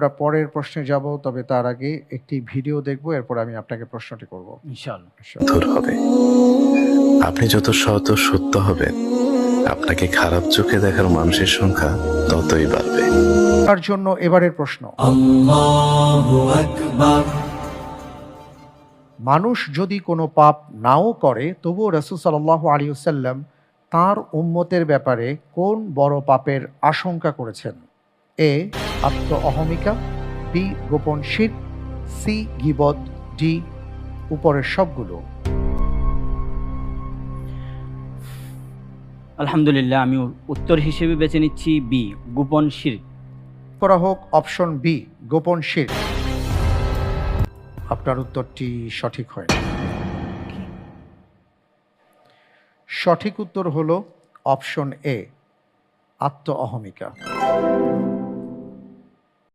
আমরা পরের প্রশ্নে যাব, তবে তার আগে একটি ভিডিও দেখব, এরপর আমি আপনাকে প্রশ্নটি করব ইনশাআল্লাহ। দূর হবে। আপনি যত সৎ ও সত্য হবেন, আপনাকে খারাপ চোখে দেখার মানুষের সংখ্যা ততই বাড়বে। তার জন্য এবারের প্রশ্ন, মানুষ যদি কোনো পাপ নাও করে তবুও রাসূল সাল্লাল্লাহু আলাইহি ওয়াসাল্লাম তার উম্মতের ব্যাপারে কোন বড় পাপের আশঙ্কা করেছেন? এ আত্ম অহমিকা, বি গোপন শিরক, সি গীবত, ডি উপরের সবগুলো। আলহামদুলিল্লাহ, আমি উত্তর হিসেবে বেছে নিচ্ছি বি, গোপন শিরক। করা হোক অপশন বি, গোপন শিরক। আপনার উত্তরটি সঠিক হয় না। সঠিক উত্তর হলো অপশন এ, আত্ম অহমিকা।